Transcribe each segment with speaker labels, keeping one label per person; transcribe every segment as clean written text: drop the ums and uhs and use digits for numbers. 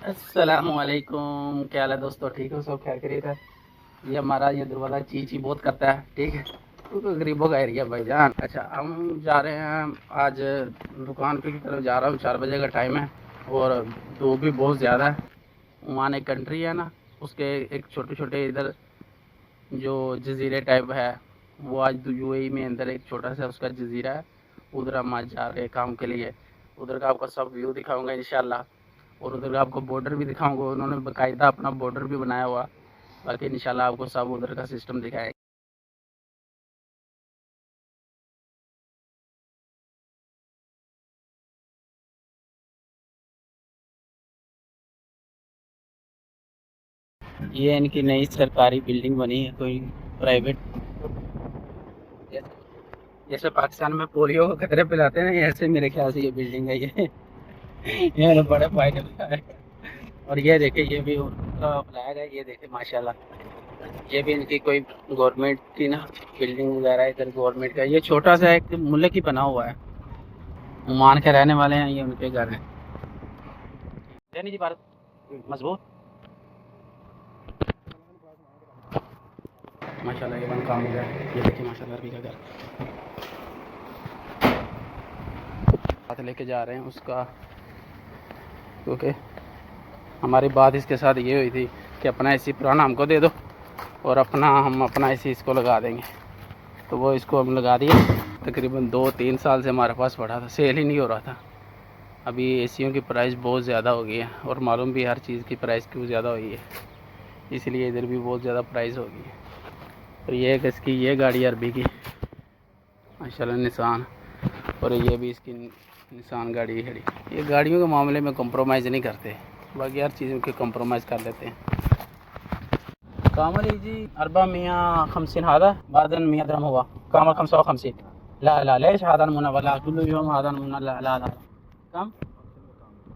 Speaker 1: अस्सलामुअलैकुम, क्या हाल है दोस्तों? ठीक हो? सब खैरियत है? ये हमारा ये दरवाज़ा ची ची बहुत करता है, ठीक है, क्योंकि गरीबों का एरिया भाईजान। अच्छा, हम जा रहे हैं आज दुकान पे की तरफ जा रहा हूँ। 4 बजे का टाइम है और धूप भी बहुत ज़्यादा है। ओमान एक कंट्री है ना, उसके एक छोटे छोटे इधर जो जजीरे टाइप है, वो आज यूएई में अंदर एक छोटा सा उसका जजीरा है। उधर हम आज जा रहे हैं काम के लिए। उधर का आपको सब व्यू दिखाऊंगा इंशाल्लाह, और उधर का आपको बॉर्डर भी दिखाऊंगा। उन्होंने बाकायदा अपना बॉर्डर भी बनाया हुआ। बाकी इंशाल्लाह आपको सब उधर का सिस्टम दिखाएंगे। ये इनकी नई सरकारी बिल्डिंग बनी है, कोई प्राइवेट। जैसे पाकिस्तान में पोलियो को खतरे पिलाते हैं, ऐसे मेरे ख्याल से ये बिल्डिंग है। ये बड़े फायदे का है। और ये देखे, ये भी उनका फ्लैग है, ये देखे माशाल्लाह। ये भी इनकी कोई गवर्नमेंट की ना बिल्डिंग वगैरह है। इधर गवर्नमेंट का ये छोटा सा एक मुल्क ही बना हुआ है। ओमान के रहने वाले हैं, ये उनके घर है। जी भारत मजबूत माशाल्लाह। ये बन काम हो गया। ये देखिए माशाल्लाह अरबी का घर साथ लेके जा रहे हैं उसका, क्योंकि हमारी बात इसके साथ ये हुई थी कि अपना एसी पुराना हमको दे दो और हम अपना एसी इसको लगा देंगे। तो वो इसको हम लगा दिए। तकरीबन 2-3 साल से हमारे पास पड़ा था, सेल ही नहीं हो रहा था। अभी एसीयों की प्राइस बहुत ज़्यादा हो गई है और मालूम भी हर चीज़ की प्राइस क्यों ज़्यादा हुई है, इसलिए इधर भी बहुत ज़्यादा प्राइस हो गई है। और ये एक इसकी ये गाड़ी अरबी की माशाल्लाह निसान, और ये भी इसकी निसान गाड़ी है। ये गाड़ियों के मामले में कंप्रोमाइज़ नहीं करते, बाकी हर चीज़ों के कंप्रोमाइज़ कर लेते हैं। कामल जी अरबा मियाँ खमसिन हादा बादन मियाँ दरम हुआ कामल 55 ला ला लेश हादन मुना वला कुल्लु यौम हादन मुना ला ला ला कम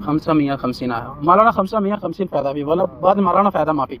Speaker 1: 550 आया मालाना 550 फायदा भी वाला बाद में मालाना फायदा माफी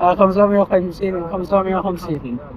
Speaker 1: 550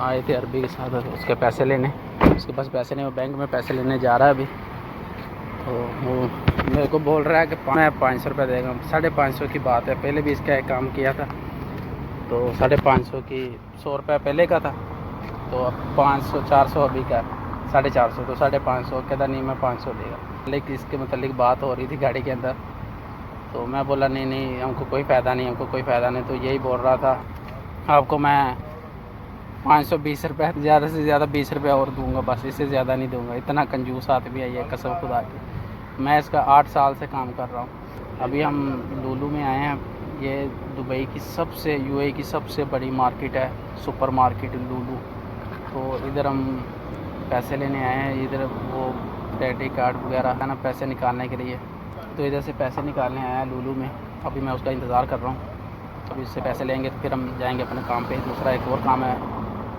Speaker 1: आए थे अरबी के साथ उसके पैसे लेने, उसके पास पैसे नहीं, वो बैंक में पैसे लेने जा रहा है अभी। तो वो मेरे को बोल रहा है कि मैं 500 रुपये देगा। 550 की बात है, पहले भी इसका एक काम किया था तो 550 की 100 रुपये पहले का था, तो अब 500 400 अभी का 450, तो 550 कहता नहीं मैं 500 देगा। लेकिन इसके मतलब बात हो रही थी गाड़ी के अंदर, तो मैं बोला नहीं हमको कोई फ़ायदा नहीं, हमको कोई फ़ायदा नहीं। तो यही बोल रहा था आपको मैं 520 रुपये ज़्यादा से ज़्यादा 20 रुपये और दूंगा, बस इससे ज़्यादा नहीं दूंगा। इतना कंजूस आदमी है ये, कसम खुदा की। मैं इसका 8 साल से काम कर रहा हूँ। अभी हम लुलू में आए हैं। ये दुबई की सबसे यूएई की सबसे बड़ी मार्केट है, सुपर मार्केट लुलू। तो इधर हम पैसे लेने आए हैं। इधर वो क्रेडिट कार्ड वगैरह है ना पैसे निकालने के लिए, तो इधर से पैसे निकालने आया है लुलू में। अभी मैं उसका इंतज़ार कर रहा हूँ। अभी इससे पैसे लेंगे तो फिर हम जाएंगे अपने काम पे। दूसरा एक और काम है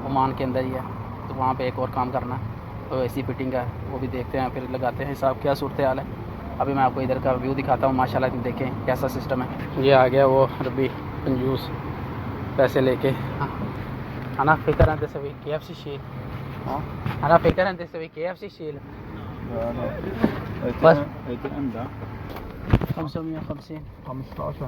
Speaker 1: ओमान के अंदर ही है, तो वहाँ पे एक और काम करना है, तो एसी फिटिंग का वो भी देखते हैं, फिर लगाते हैं हिसाब क्या सूरत हाल है। अभी मैं आपको इधर का व्यू दिखाता हूँ माशाल्लाह, देखें कैसा सिस्टम है। ये आ गया वो अरबी कंजूस पैसे लेके अना फिकर अंत सभी KFC शील अना फिकर अंत सभी KFC शील बस 550
Speaker 2: 15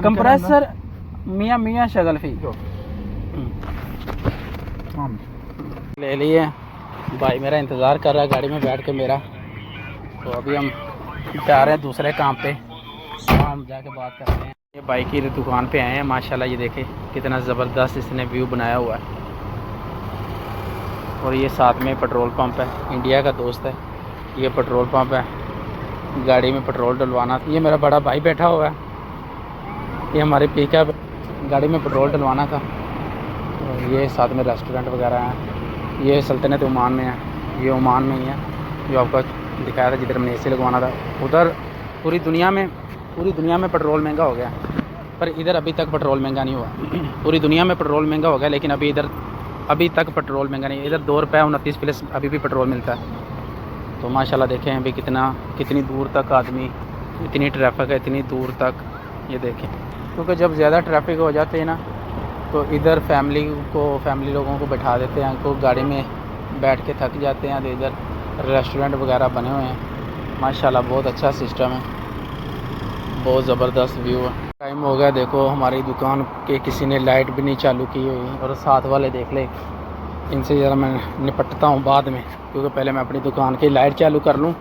Speaker 1: कंप्रेसर 100 शगल फी ले लिए। भाई मेरा इंतज़ार कर रहा है गाड़ी में बैठ के मेरा। तो अभी हम जा रहे हैं दूसरे काम पे, हम जाके बात करते हैं। ये बाइक की दुकान पे आए हैं माशाल्लाह। ये देखें कितना ज़बरदस्त इसने व्यू बनाया हुआ है। और ये साथ में पेट्रोल पंप है, इंडिया का दोस्त है। ये पेट्रोल पंप है, गाड़ी में पेट्रोल डलवाना। ये मेरा बड़ा भाई बैठा हुआ है, ये हमारे पिकअप गाड़ी में पेट्रोल डलवाना था। तो ये साथ में रेस्टोरेंट वगैरह हैं। ये सल्तनत ओमान में है, ये ओमान में ही है जो आपको दिखाया था जिधर मैंने AC लगवाना था। उधर पूरी दुनिया में पेट्रोल महंगा हो गया, पर इधर अभी तक पेट्रोल महंगा नहीं हुआ। पूरी दुनिया में पेट्रोल महंगा हो गया, लेकिन अभी तक पेट्रोल महंगा नहीं। इधर 2 रुपये 29 प्लस अभी भी पेट्रोल मिलता है। तो माशाल्लाह देखें अभी कितनी दूर तक आदमी, इतनी ट्रैफिक है इतनी दूर तक। ये देखें, क्योंकि जब ज़्यादा ट्रैफिक हो जाते हैं ना तो इधर फैमिली लोगों को बैठा देते हैं, को गाड़ी में बैठ के थक जाते हैं। तो इधर रेस्टोरेंट वगैरह बने हुए हैं माशाल्लाह, बहुत अच्छा सिस्टम है, बहुत ज़बरदस्त व्यू है। टाइम हो गया, देखो हमारी दुकान के किसी ने लाइट भी नहीं चालू की हुई। और साथ वाले देख ले, इनसे ज़रा मैं निपटता हूँ बाद में, क्योंकि पहले मैं अपनी दुकान की लाइट चालू कर लूँ।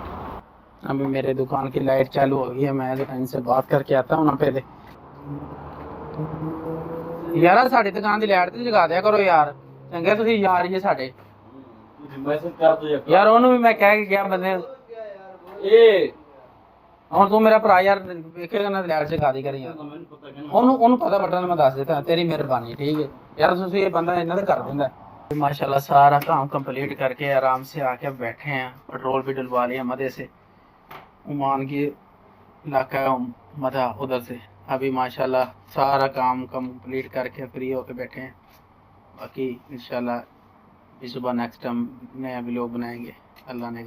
Speaker 1: अभी मेरे दुकान की लाइट चालू हो गई है, मैं इनसे बात करके आता हूँ ना पहले। यार साड़ी दुकान की लाइट तो जगा दिया करो यार, चंगे तुम यार ये साढ़े यार ਉਹਨੂੰ ਵੀ मैं कह के गया बंदे ਹੁਣ ਤੂੰ ਮੇਰਾ ਭਰਾ ਯਾਰ ਵੇਖੇਗਾ ਨਾ ਲਾਈਟ ਜਗਾ ਦੀ ਕਰੀ ਯਾਰ। ਉਹਨੂੰ ਪਤਾ ਬਟਨ ਮੈਂ ਦੱਸ ਦਿੱਤਾ, ਤੇਰੀ ਮਿਹਰਬਾਨੀ ठीक है यार। ਤੁਸੀਂ ਇਹ ਬੰਦਾ ਇਹਨਾਂ ਦਾ कर ਦਿੰਦਾ। माशाल्लाह सारा काम कंप्लीट करके आराम से आके बैठे हैं। पेट्रोल भी डलवा लिया मदे से, ओमान की इलाका मदा उधर से। अभी माशाल्लाह सारा काम कंप्लीट करके फ्री होके बैठे हैं। बाकी इंशाल्लाह इस सुबह नेक्स्ट टाइम नया व्लॉग बनाएंगे अल्लाह ने।